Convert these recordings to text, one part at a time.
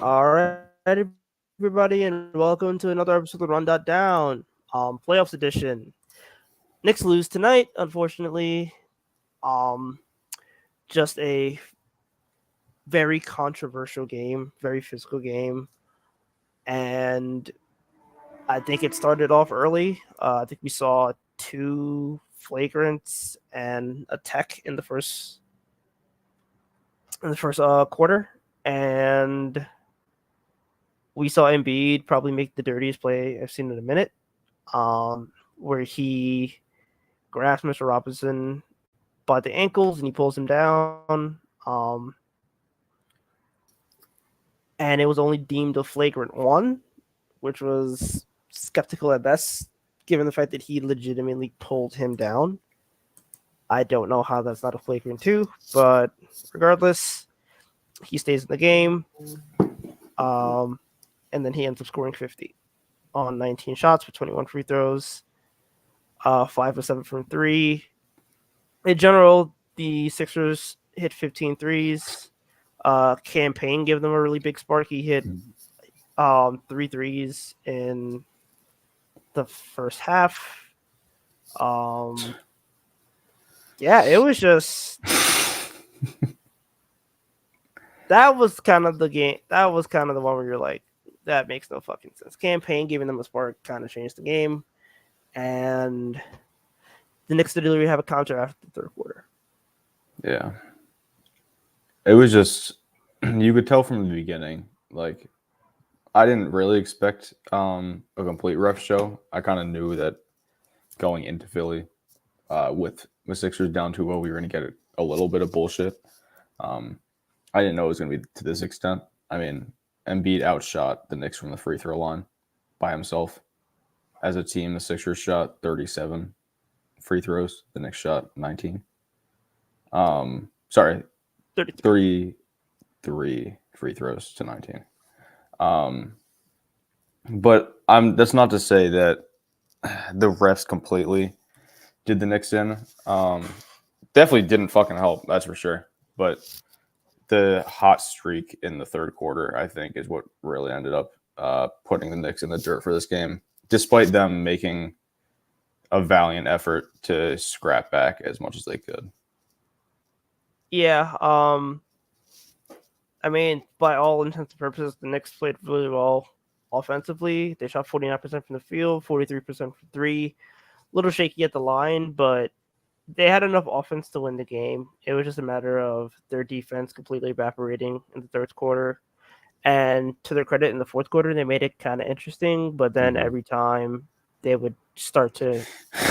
All right, everybody, and welcome to another episode of Run.down, playoffs edition. Knicks lose tonight, unfortunately. Um, just a very controversial game, very physical game, and I think it started off early. I think we saw two flagrants and a tech in the first quarter, and we saw Embiid probably make the dirtiest play I've seen in a minute. Where he grabs Mr. Robinson by the ankles and he pulls him down. And it was only deemed a flagrant one, which was skeptical at best, given the fact that he legitimately pulled him down. I don't know how that's not a flagrant two, but regardless, he stays in the game. And then he ends up scoring 50 on 19 shots with 21 free throws, 5 of 7 from 3. In general, the Sixers hit 15 threes. Campaign gave them a really big spark. He hit 3 threes in the first half. Yeah, it was just that was kind of the game. That was kind of the one where you're like, that makes no fucking sense. Campaign giving them a spark kind of changed the game, and the Knicks did really have a counter after the third quarter. Yeah. It was just you could tell from the beginning, like I didn't really expect a complete ref show. I kind of knew that going into Philly with the Sixers down 2-0, we were going to get a little bit of bullshit. I didn't know it was going to be to this extent. I mean, Embiid outshot the Knicks from the free throw line by himself. As a team, the Sixers shot 37 free throws. The Knicks shot 19. Sorry, 33 free throws to 19. But that's not to say that the refs completely did the Knicks in. Definitely didn't fucking help, that's for sure. But the hot streak in the third quarter, I think, is what really ended up putting the Knicks in the dirt for this game, despite them making a valiant effort to scrap back as much as they could. Yeah, I mean, by all intents and purposes, the Knicks played really well offensively. They shot 49% from the field, 43% from three. A little shaky at the line, but they had enough offense to win the game. It was just a matter of their defense completely evaporating in the third quarter. And to their credit, in the fourth quarter, they made it kind of interesting, but then every time they would start to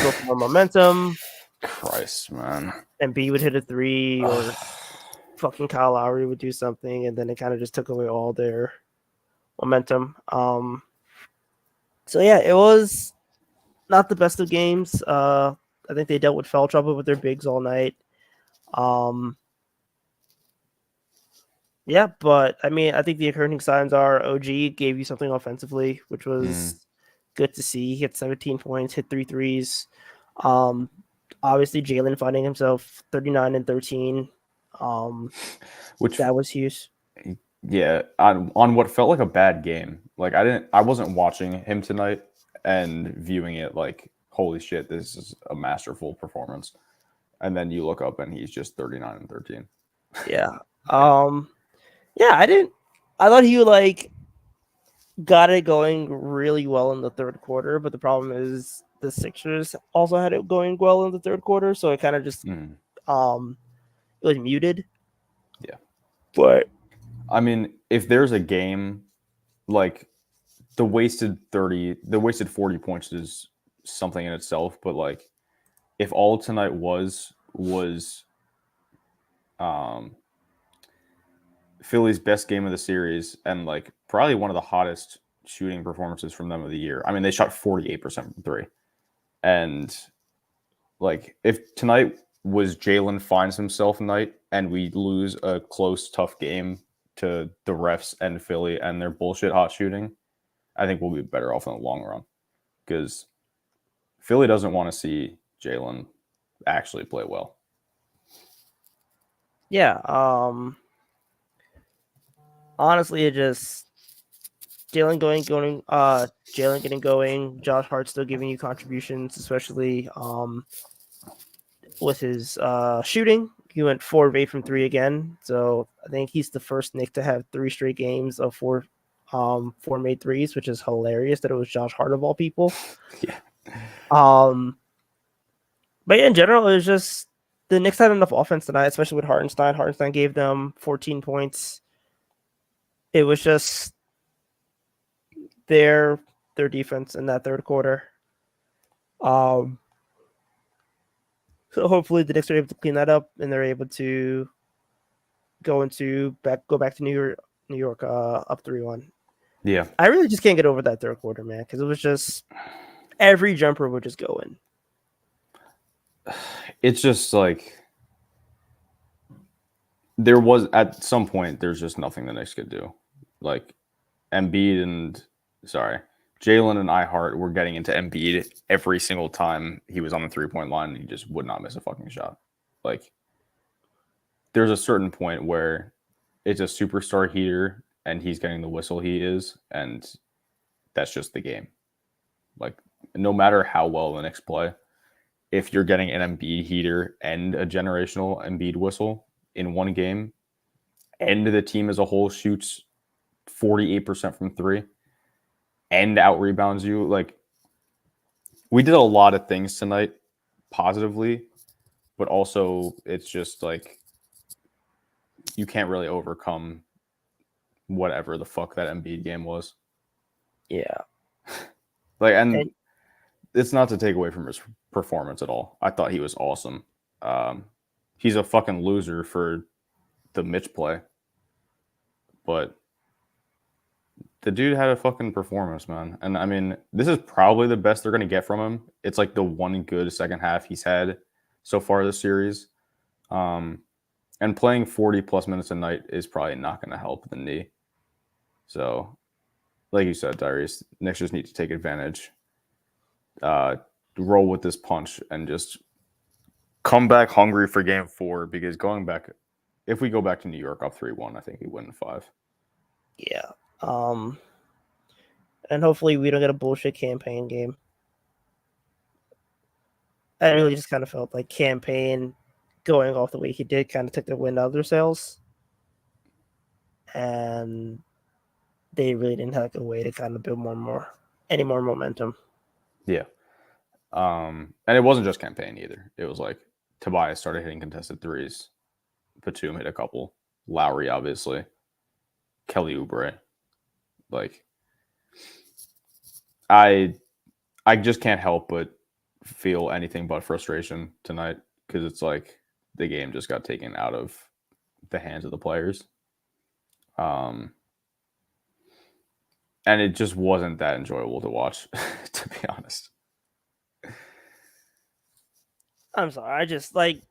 build more momentum. Christ, man. And B would hit a three, or fucking Kyle Lowry would do something, and then it kind of just took away all their momentum. So yeah, it was not the best of games. I think they dealt with foul trouble with their bigs all night. Yeah, but I mean, I think the encouraging signs are OG gave you something offensively, which was good to see. He hit 17 points, hit 3 threes. Obviously, Jalen finding himself 39 and 13. Which that was huge. Yeah, on what felt like a bad game. Like I wasn't watching him tonight and viewing it like, holy shit, this is a masterful performance. And then you look up and he's just 39 and 13. Yeah. Yeah, I thought he got it going really well in the third quarter, but the problem is the Sixers also had it going well in the third quarter, so it kind of just it was muted. Yeah. But I mean, if there's a game like the wasted 40 points is something in itself, but like if all tonight was Philly's best game of the series and like probably one of the hottest shooting performances from them of the year. I mean, they shot 48% from three. And like if tonight was Jalen finds himself night and we lose a close, tough game to the refs and Philly and their bullshit hot shooting, I think we'll be better off in the long run. Because Philly doesn't want to see Jalen actually play well. Yeah, honestly, it just Jalen getting going, Josh Hart still giving you contributions, especially with his shooting. He went 4 of 8 from three again, so I think he's the first Nick to have 3 straight games of four made threes, which is hilarious that it was Josh Hart of all people. Yeah. Um, but yeah, in general, it was just the Knicks had enough offense tonight, especially with Hartenstein. Hartenstein gave them 14 points. It was just their defense in that third quarter. So hopefully the Knicks are able to clean that up and they're able to go back to New York up 3-1. Yeah. I really just can't get over that third quarter, man, because it was just every jumper would just go in. It's just like there was at some point there's just nothing the Knicks could do. Like Embiid and Jalen and Ihart were getting into Embiid every single time he was on the 3-point line and he just would not miss a fucking shot. Like there's a certain point where it's a superstar heater and he's getting the whistle he is, and that's just the game. Like no matter how well the Knicks play, if you're getting an Embiid heater and a generational Embiid whistle in one game, and the team as a whole shoots 48% from three and out rebounds you, like we did a lot of things tonight positively, but also it's just like you can't really overcome whatever the fuck that Embiid game was. Yeah. And it's not to take away from his performance at all. I thought he was awesome. He's a fucking loser for the Mitch play, but the dude had a fucking performance, man. And I mean, this is probably the best they're going to get from him. It's like the one good second half he's had so far this series. And playing 40 plus minutes a night is probably not going to help the knee. So, like you said, Darius, Knicks just need to take advantage, roll with this punch, and just come back hungry for game 4. Because if we go back to New York up 3-1, I think we win in 5. Yeah. And hopefully we don't get a bullshit campaign game. I really just kind of felt like campaign going off the way he did kind of took the wind out of their sails. And they really didn't have a way to kind of build any more momentum. Yeah. And it wasn't just campaign either. It was like Tobias started hitting contested threes. Batum hit a couple. Lowry, obviously. Kelly Oubre. Like, I just can't help but feel anything but frustration tonight because it's like the game just got taken out of the hands of the players. And it just wasn't that enjoyable to watch, to be honest. I'm sorry. I just like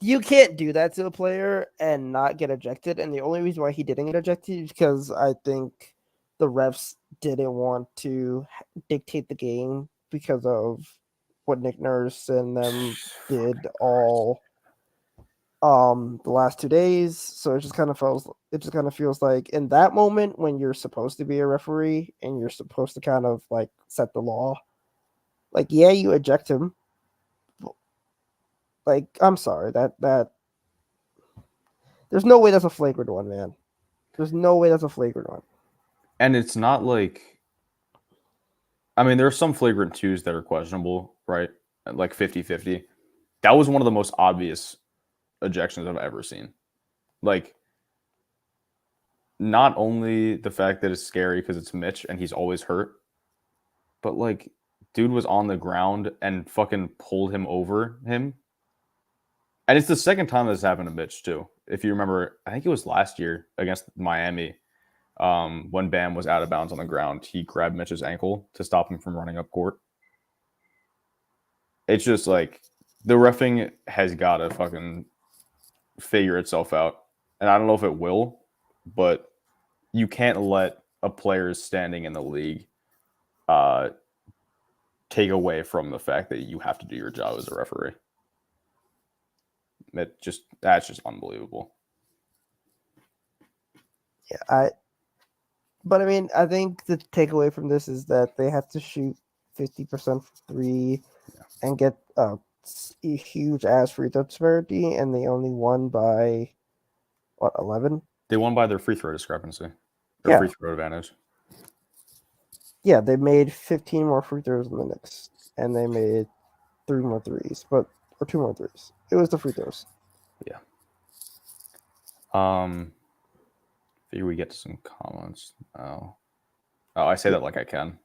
you can't do that to a player and not get ejected. And the only reason why he didn't get ejected is because I think the refs didn't want to dictate the game because of what Nick Nurse and them did all the last 2 days. So it just kind of feels like in that moment when you're supposed to be a referee and you're supposed to kind of like set the law, like yeah, you eject him. Like I'm sorry that there's no way that's a flagrant one, man. There's no way that's a flagrant one. And it's not like, I mean, there are some flagrant twos that are questionable, right? Like 50-50. That was one of the most obvious ejections I've ever seen. Like, not only the fact that it's scary because it's Mitch and he's always hurt, but like, dude was on the ground and fucking pulled him over him. And it's the second time this happened to Mitch, too. If you remember, I think it was last year against Miami. When Bam was out of bounds on the ground, he grabbed Mitch's ankle to stop him from running up court. It's just like the reffing has got to fucking figure itself out. And I don't know if it will, but you can't let a player's standing in the league take away from the fact that you have to do your job as a referee. That's just unbelievable. Yeah, But I mean, I think the takeaway from this is that they have to shoot 50% from three and get a huge ass free throw disparity, and they only won by what 11? They won by their free throw discrepancy or Yeah, free throw advantage. yeah, they made 15 more free throws than the Knicks, and they made 3 more threes, or 2 more threes. It was the free throws. Yeah. Figure we get to some comments now. Oh, I say that like I can.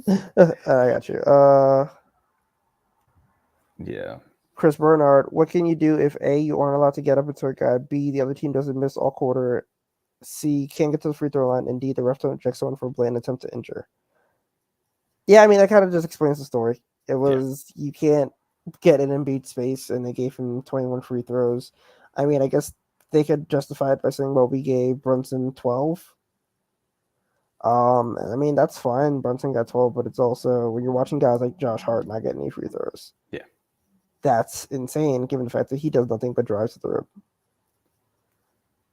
I got you. Yeah. Chris Bernard, what can you do if A, you aren't allowed to get up into a guy, B, the other team doesn't miss all quarter, C, can't get to the free throw line, and D, the ref don't eject someone for a blatant attempt to injure? Yeah, I mean, that kind of just explains the story. It was, you can't get an Embiid space, and they gave him 21 free throws. I mean, I guess they could justify it by saying, well, we gave Brunson 12. And I mean, that's fine. Brunson got 12, but it's also, when you're watching guys like Josh Hart not getting any free throws, Yeah. that's insane given the fact that he does nothing but drives to the rim.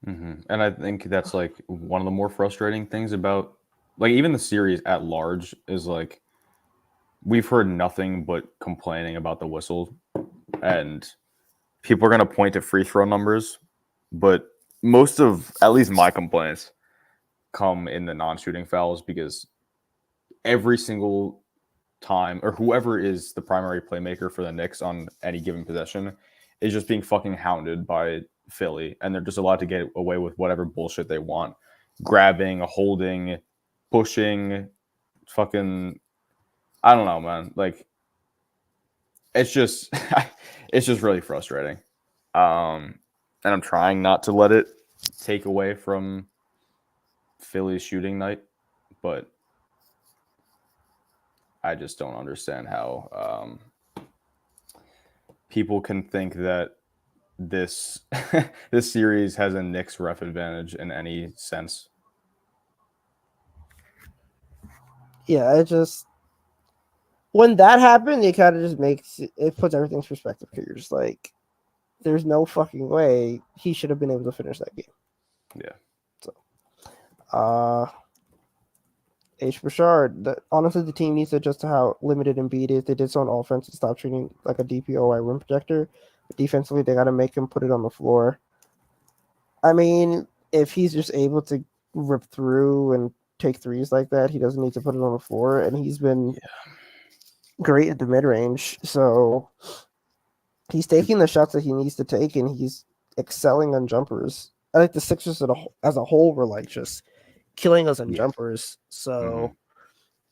Mm-hmm. And I think that's like one of the more frustrating things about like even the series at large is like we've heard nothing but complaining about the whistle, and people are going to point to free throw numbers, but most of at least my complaints come in the non-shooting fouls because every single time or whoever is the primary playmaker for the Knicks on any given possession is just being fucking hounded by Philly, and they're just allowed to get away with whatever bullshit they want, grabbing, holding, pushing, fucking I don't know, man. Like it's just it's just really frustrating. And I'm trying not to let it take away from Philly's shooting night, but I just don't understand how people can think that this this series has a Knicks ref advantage in any sense. Yeah, it just, when that happened, it kind of just makes it puts everything in perspective. You're just like, there's no fucking way he should have been able to finish that game. Yeah. So, H. Bouchard, honestly, the team needs to adjust to how limited Embiid is. They did so on offense to stop treating like a DPOY rim projector. But defensively, they got to make him put it on the floor. I mean, if he's just able to rip through and take threes like that, he doesn't need to put it on the floor. And he's been great at the mid range. So he's taking the shots that he needs to take, and he's excelling on jumpers. I think the Sixers as a whole were like just killing us on jumpers. So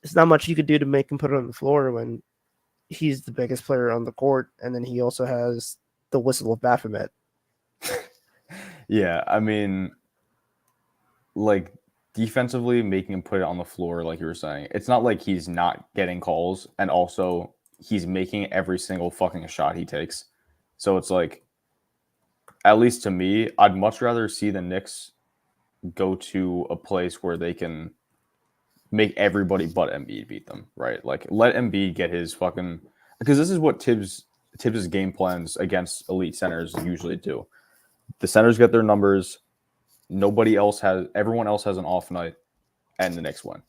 it's not much you could do to make him put it on the floor when he's the biggest player on the court, and then he also has the whistle of Baphomet. Yeah, I mean, like defensively, making him put it on the floor, like you were saying, it's not like he's not getting calls, and also he's making every single fucking shot he takes. So it's like, at least to me, I'd much rather see the Knicks go to a place where they can make everybody but Embiid beat them, right? Like let Embiid get his fucking, because this is what Tibbs's game plans against elite centers usually do. The centers get their numbers. Everyone else has an off night, and the Knicks win.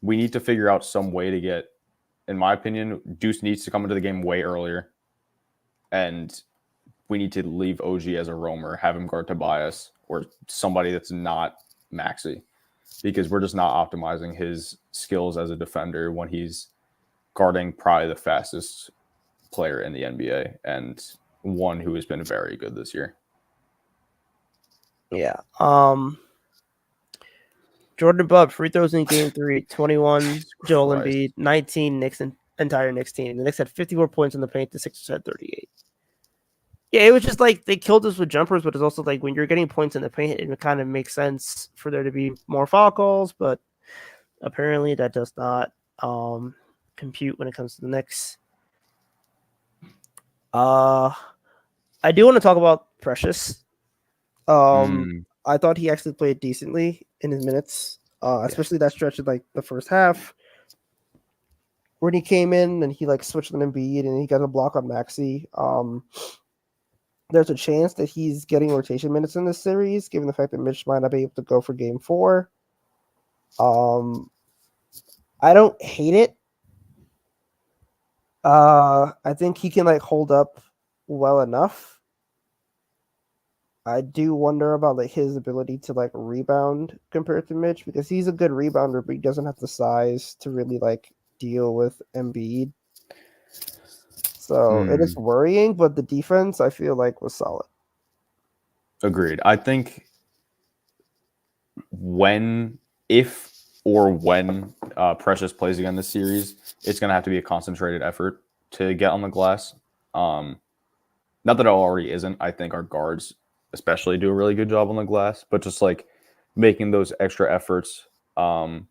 We need to figure out some way to get, in my opinion, Deuce needs to come into the game way earlier, and we need to leave OG as a roamer, have him guard Tobias or somebody that's not Maxey, because we're just not optimizing his skills as a defender when he's guarding probably the fastest player in the NBA and one who has been very good this year. Yeah. Jordan Bubb, free throws in game 3, 21, Joel Embiid, 19 Knicks, entire Knicks team. The Knicks had 54 points in the paint, the Sixers had 38. Yeah, it was just like they killed us with jumpers, but it's also like when you're getting points in the paint, it kind of makes sense for there to be more foul calls, but apparently that does not compute when it comes to the Knicks. I do want to talk about Precious. I thought he actually played decently in his minutes, especially that stretch of like the first half when he came in and he like switched on Embiid and he got a block on Maxey. There's a chance that he's getting rotation minutes in this series, given the fact that Mitch might not be able to go for game 4. I don't hate it. I think he can like hold up well enough. I do wonder about like his ability to like rebound compared to Mitch because he's a good rebounder, but he doesn't have the size to really like deal with Embiid. So it is worrying, but the defense I feel like was solid. Agreed. I think if or when Precious plays again this series, it's going to have to be a concentrated effort to get on the glass. Not that it already isn't. I think our guards especially do a really good job on the glass, but just like making those extra efforts. And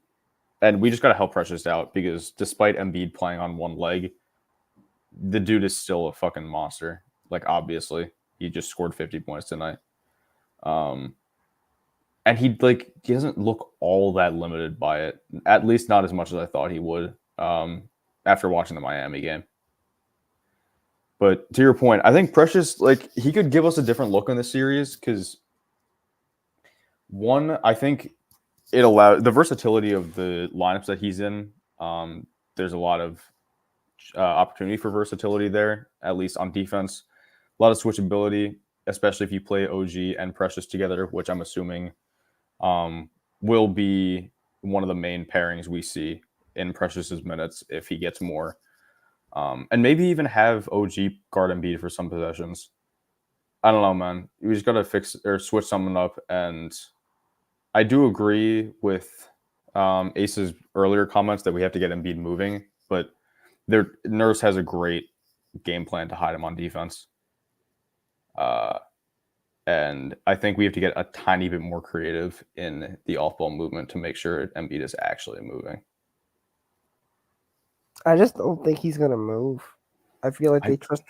we just got to help Precious out because despite Embiid playing on one leg, the dude is still a fucking monster. Like, obviously, he just scored 50 points tonight. And he doesn't look all that limited by it. At least not as much as I thought he would after watching the Miami game. But to your point, I think Precious, like, he could give us a different look in the series because one, I think it allowed the versatility of the lineups that he's in. There's a lot of opportunity for versatility there, at least on defense. A lot of switchability, especially if you play OG and Precious together, which I'm assuming will be one of the main pairings we see in Precious's minutes if he gets more. And maybe even have OG guard Embiid for some possessions. I don't know, man. We just got to fix or switch something up. And I do agree with Ace's earlier comments that we have to get Embiid moving, but Nurse has a great game plan to hide him on defense. And I think we have to get a tiny bit more creative in the off-ball movement to make sure Embiid is actually moving. I just don't think he's gonna move. I feel like they trust.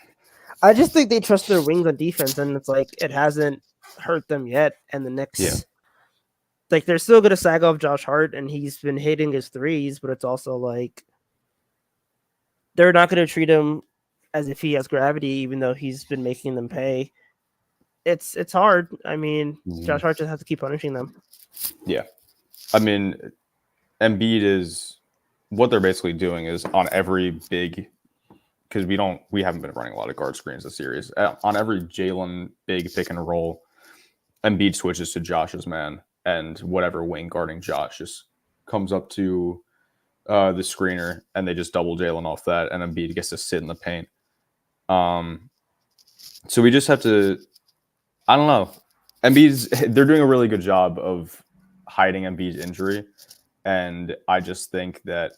I just think they trust their wings on defense, and it's like it hasn't hurt them yet. And the Knicks, like they're still gonna sag off Josh Hart, and he's been hitting his threes, but it's also like they're not gonna treat him as if he has gravity, even though he's been making them pay. It's hard. I mean, Josh Hart just has to keep punishing them. Yeah, I mean, Embiid is what they're basically doing is on every big because we haven't been running a lot of guard screens this series. On every Jalen big pick and roll, Embiid switches to Josh's man, and whatever wing guarding Josh just comes up to the screener, and they just double Jalen off that, and Embiid gets to sit in the paint. So we just have to. I don't know. They're doing a really good job of hiding Embiid's injury, and I just think that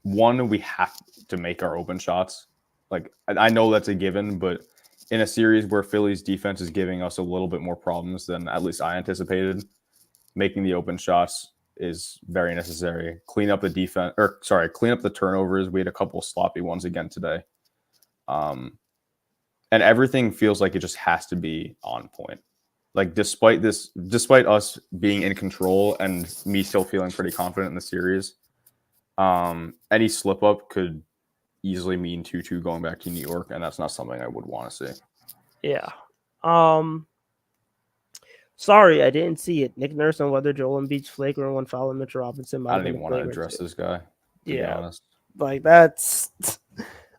one, we have to make our open shots. Like, I know that's a given, but in a series where Philly's defense is giving us a little bit more problems than at least I anticipated, making the open shots is very necessary. Clean up the turnovers. We had a couple sloppy ones again today. And everything feels like it just has to be on point. Like, despite us being in control and me still feeling pretty confident in the series, any slip up could easily mean 2-2 going back to New York, and that's not something I would want to see. Yeah. Sorry, I didn't see it. Nick Nurse on whether Joel Embiid's flagrant one foul and Mitch Robinson might I have don't been even want to address this guy. To be honest. Like that's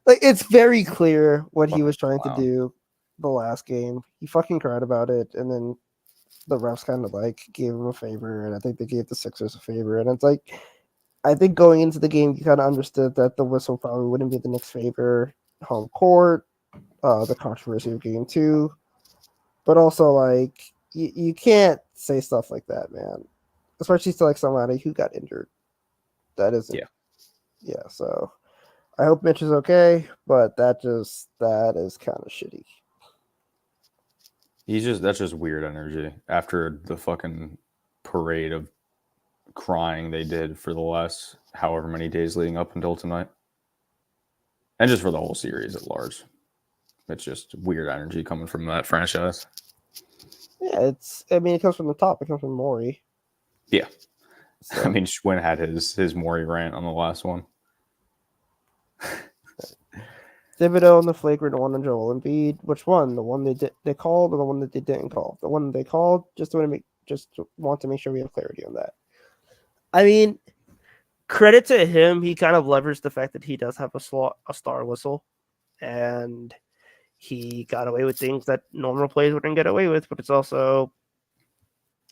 like it's very clear what he was trying to do the last game. He fucking cried about it, and then the refs kind of like gave him a favor, and I think they gave the Sixers a favor. And it's like, I think going into the game, you kind of understood that the whistle probably wouldn't be the Knicks' favor. Home court, the controversy of game 2, but also like you can't say stuff like that, man. Especially to like somebody who got injured. That isn't. Yeah. So I hope Mitch is okay, but that is kind of shitty. That's just weird energy after the fucking parade of crying they did for the last however many days leading up until tonight. And just for the whole series at large. It's just weird energy coming from that franchise. Yeah, it comes from the top. It comes from Morey. Yeah. So. I mean, Schwinn had his Morey rant on the last one. Thibodeau and the flagrant one on Joel Embiid. Which one? The one they called, or the one that they didn't call? The one they called. Just want to make sure we have clarity on that. I mean, credit to him, he kind of leveraged the fact that he does have a star whistle, and he got away with things that normal players wouldn't get away with. But it's also,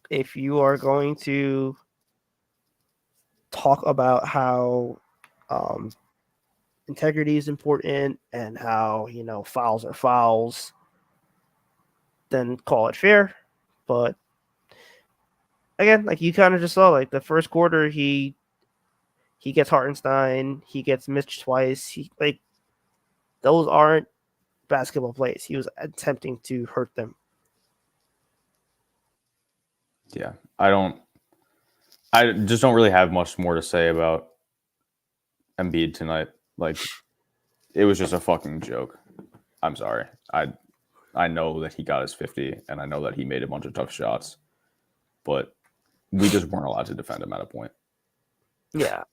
if you are going to talk about how um, integrity is important and how fouls are fouls, then call it fair. But again, like you kind of just saw, like the first quarter, he gets Hartenstein, he gets Mitch twice. He like those aren't basketball plays. He was attempting to hurt them. Yeah, I just don't really have much more to say about Embiid tonight. Like, it was just a fucking joke. I'm sorry. I know that he got his 50, and I know that he made a bunch of tough shots, but we just weren't allowed to defend him at a point. Yeah.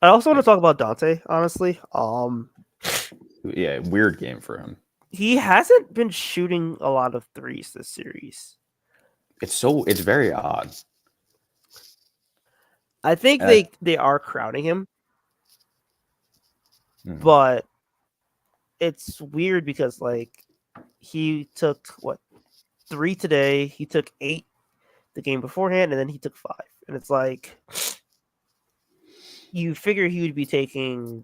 I also want to talk about Dante, honestly. Yeah, weird game for him. He hasn't been shooting a lot of threes this series. It's very odd. I think they are crowding him, but it's weird because like he took what 3 today, he took 8 the game beforehand, and then he took 5, and it's like you figure he would be taking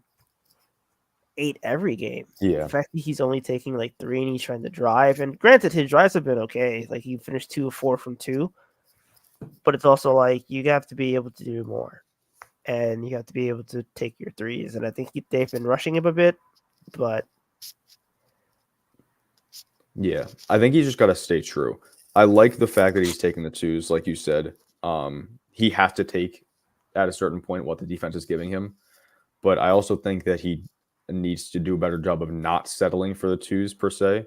8 every game. Yeah. The fact that he's only taking like 3 and he's trying to drive, and granted his drives have been okay. Like he finished 2 of 4 from 2, but it's also like you have to be able to do more, and you have to be able to take your threes. And I think they've been rushing him a bit, but yeah, I think he's just got to stay true. I like the fact that he's taking the twos, like you said. He has to take at a certain point what the defense is giving him, but I also think that he needs to do a better job of not settling for the twos per se,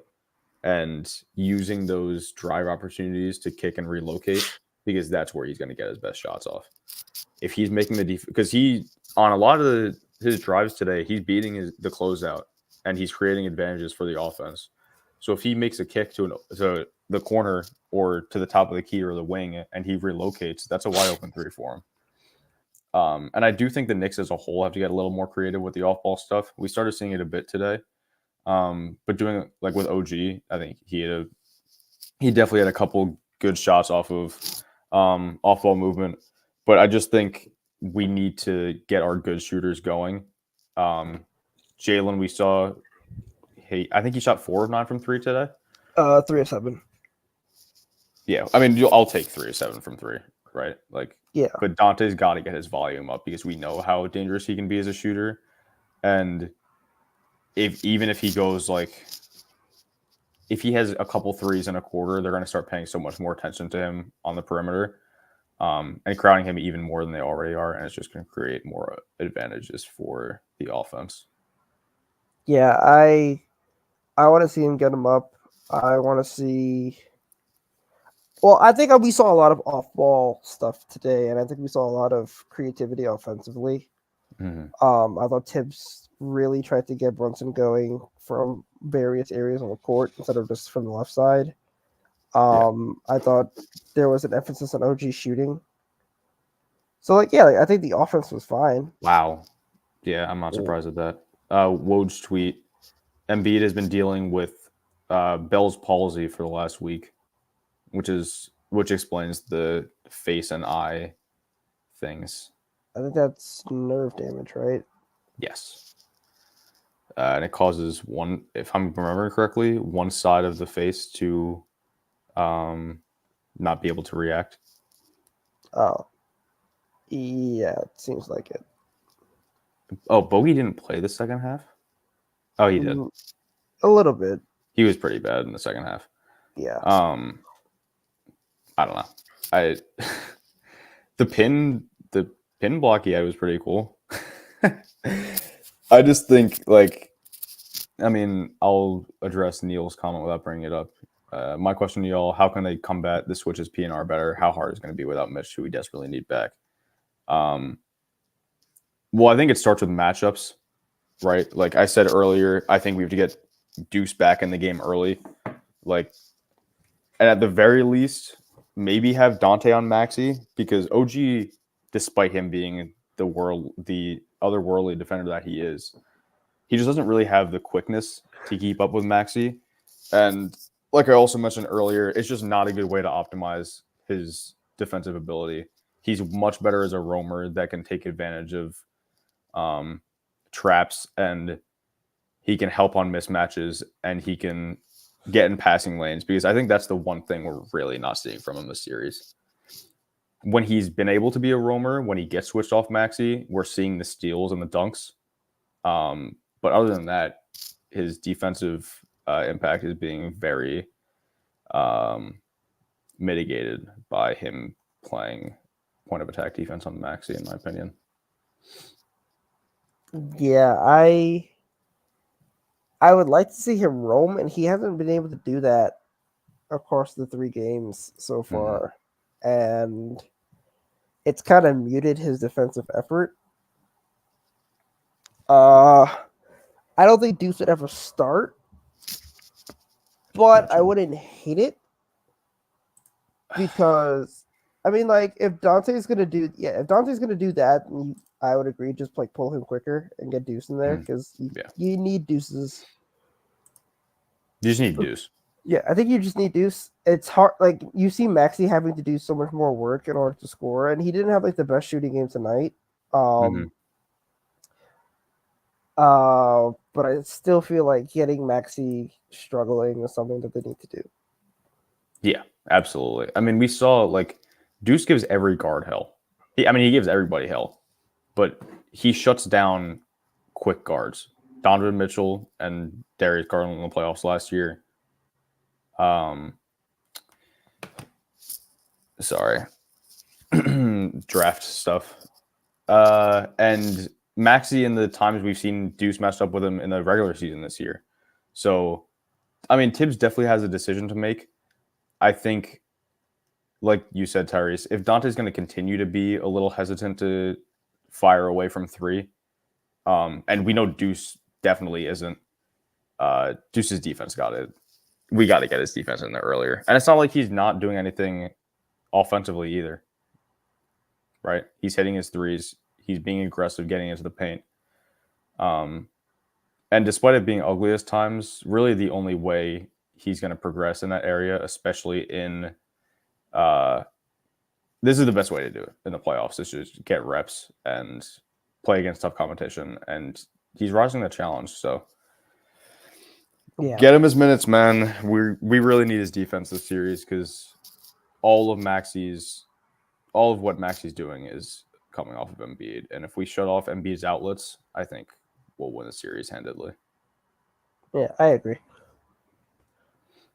and using those drive opportunities to kick and relocate, because that's where he's going to get his best shots off. If he's making the because he on a lot of his drives today, he's beating the closeout and he's creating advantages for the offense. So if he makes a kick to the corner or to the top of the key or the wing and he relocates, that's a wide open 3 for him. And I do think the Knicks as a whole have to get a little more creative with the off-ball stuff. We started seeing it a bit today, but doing it like with OG, I think he definitely had a couple good shots off of off-ball movement. But I just think we need to get our good shooters going. Jalen, we saw. I think he shot 4 of 9 from 3 today. 3 of 7. Yeah, I mean, I'll take 3 of 7 from 3, right? Like, yeah. But Dante's got to get his volume up because we know how dangerous he can be as a shooter, and even if he goes like, if he has a couple threes in a quarter, they're going to start paying so much more attention to him on the perimeter, and crowding him even more than they already are, and it's just going to create more advantages for the offense. Yeah, I want to see him get him up. I want to see. Well, I think we saw a lot of off-ball stuff today, and I think we saw a lot of creativity offensively. I thought Tibbs really tried to get Brunson going from various areas on the court instead of just from the left side. I thought there was an emphasis on OG shooting. So, I think the offense was fine. Wow. Yeah, I'm not surprised at that. Woj tweet, Embiid has been dealing with Bell's palsy for the last week, which explains the face and eye things. I think that's nerve damage, right? Yes. And it causes one, if I'm remembering correctly, one side of the face to not be able to react. Oh. Yeah, it seems like it. Oh, Bogey didn't play the second half? Oh, he did. A little bit. He was pretty bad in the second half. Yeah. I don't know. The pin block he had was pretty cool. I just think, I'll address Neil's comment without bringing it up. My question to y'all, how can they combat the switches PNR better? How hard is it going to be without Mitch, who we desperately need back? Well, I think it starts with matchups, right? Like I said earlier, I think we have to get Deuce back in the game early. And at the very least, maybe have Dante on Maxey, because OG despite him being the otherworldly defender that he is. He just doesn't really have the quickness to keep up with Maxey. And like I also mentioned earlier, it's just not a good way to optimize his defensive ability. He's much better as a roamer that can take advantage of traps, and he can help on mismatches, and he can get in passing lanes, because I think that's the one thing we're really not seeing from him this series. When he's been able to be a roamer, when he gets switched off Maxey, we're seeing the steals and the dunks. But other than that, his defensive impact is being very mitigated by him playing point of attack defense on Maxey, in my opinion. Yeah, I would like to see him roam, and he hasn't been able to do that across the 3 games so far. And it's kind of muted his defensive effort. I don't think Deuce would ever start, but I wouldn't hate it, because I mean, like, if Dante's gonna do that, I would agree, just like pull him quicker and get Deuce in there, because you need Deuces. You just need Deuce. Yeah, I think you just need Deuce. It's hard. Like, you see Maxey having to do so much more work in order to score, and he didn't have like the best shooting game tonight. But I still feel like getting Maxey struggling is something that they need to do. Yeah, absolutely. I mean, we saw like Deuce gives every guard hell. He gives everybody hell, but he shuts down quick guards. Donovan Mitchell and Darius Garland in the playoffs last year. Sorry. Draft stuff. And Maxey in the times we've seen Deuce matched up with him in the regular season this year. So, I mean, Tibbs definitely has a decision to make. I think, like you said, Tyrese, if Dante's going to continue to be a little hesitant to fire away from 3, and we know Deuce definitely isn't, Deuce's defense got it. We got to get his defense in there earlier. And it's not like he's not doing anything offensively either, right? He's hitting his threes. He's being aggressive, getting into the paint. And despite it being ugly at times, really the only way he's going to progress in that area, especially in this is the best way to do it in the playoffs, is just get reps and play against tough competition. And he's rising the challenge. So get him his minutes, man. We really need his defense this series, because all of what Maxey's doing is coming off of Embiid. And if we shut off Embiid's outlets, I think we'll win the series handedly. Yeah, I agree.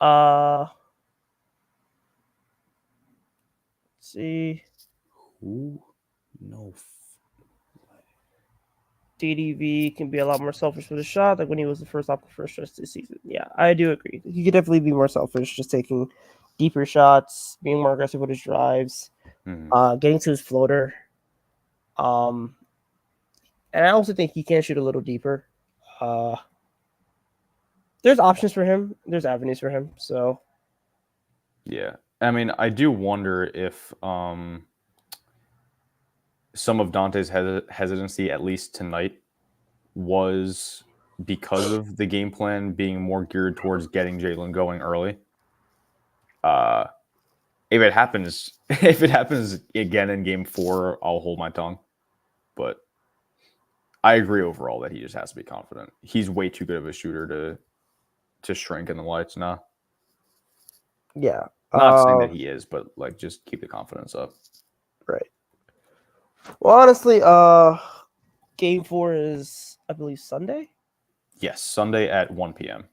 Let's see. DDV can be a lot more selfish with a shot, like when he was the first off the first stretch this season. Yeah, I do agree. He could definitely be more selfish, just taking deeper shots, being more aggressive with his drives, getting to his floater. And I also think he can shoot a little deeper. There's options for him. There's avenues for him. So, yeah. I mean, I do wonder if some of Dante's hesitancy, at least tonight, was because of the game plan being more geared towards getting Jalen going early. If it happens again in game 4, I'll hold my tongue. But I agree overall that he just has to be confident. He's way too good of a shooter to shrink in the lights now. Yeah. Not saying that he is, but like, just keep the confidence up. Right. Well, honestly, game 4 is, I believe, Sunday? Yes, Sunday at 1 p.m.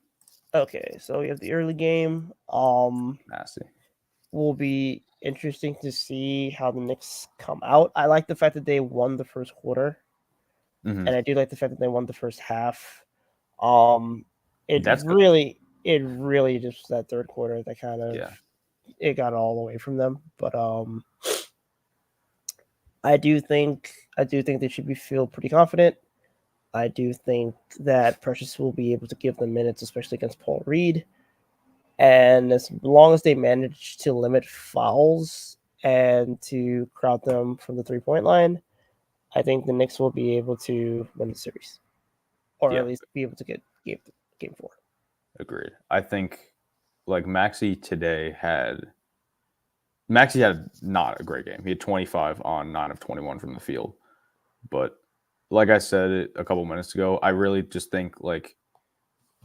Okay, so we have the early game. Nasty. Will be interesting to see how the Knicks come out. I like the fact that they won the first quarter. And I do like the fact that they won the first half. It really just that third quarter that kind of it got all the way from them. But I do think they should feel pretty confident. I do think that Precious will be able to give them minutes, especially against Paul Reed. And as long as they manage to limit fouls and to crowd them from the 3-point line, I think the Knicks will be able to win the series, or Yeah. at least be able to get game 4. Agreed. I think like Maxi had not a great game. He had 25 on 9 of 21 from the field. But like I said a couple minutes ago, I really just think like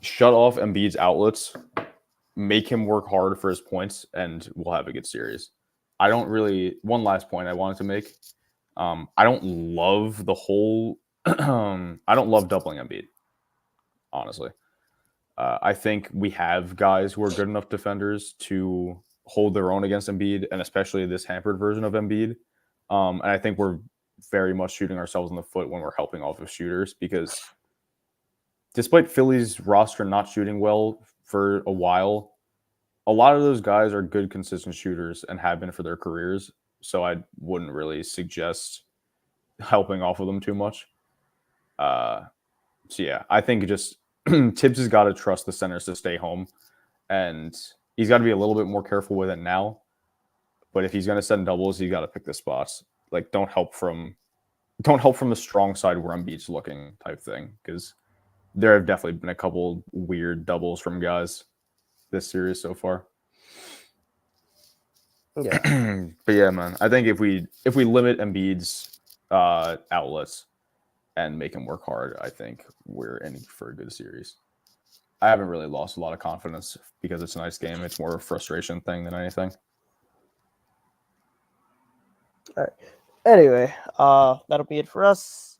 shut off Embiid's outlets, make him work hard for his points, and we'll have a good series. I don't really. One last point I wanted to make. I don't love the whole. I don't love doubling Embiid. Honestly, I think we have guys who are good enough defenders to hold their own against Embiid, and especially this hampered version of Embiid. And I think we're very much shooting ourselves in the foot when we're helping off of shooters because despite Philly's roster not shooting well for a while, a lot of those guys are good, consistent shooters and have been for their careers. So I wouldn't really suggest helping off of them too much. So yeah, I think just Tibbs has got to trust the centers to stay home, and he's got to be a little bit more careful with it now. But if he's going to send doubles, he's got to pick the spots. Like don't help from the strong side where Embiid's looking type thing because there have definitely been a couple weird doubles from guys this series so far. Yeah. But yeah, man, I think if we limit Embiid's outlets and make him work hard, I think we're in for a good series. I haven't really lost a lot of confidence because it's a nice game. It's more of a frustration thing than anything. All right. Anyway, that'll be it for us.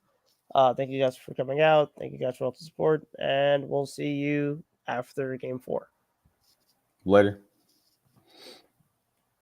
Thank you guys for coming out. Thank you guys for all the support, and we'll see you after game 4. Later.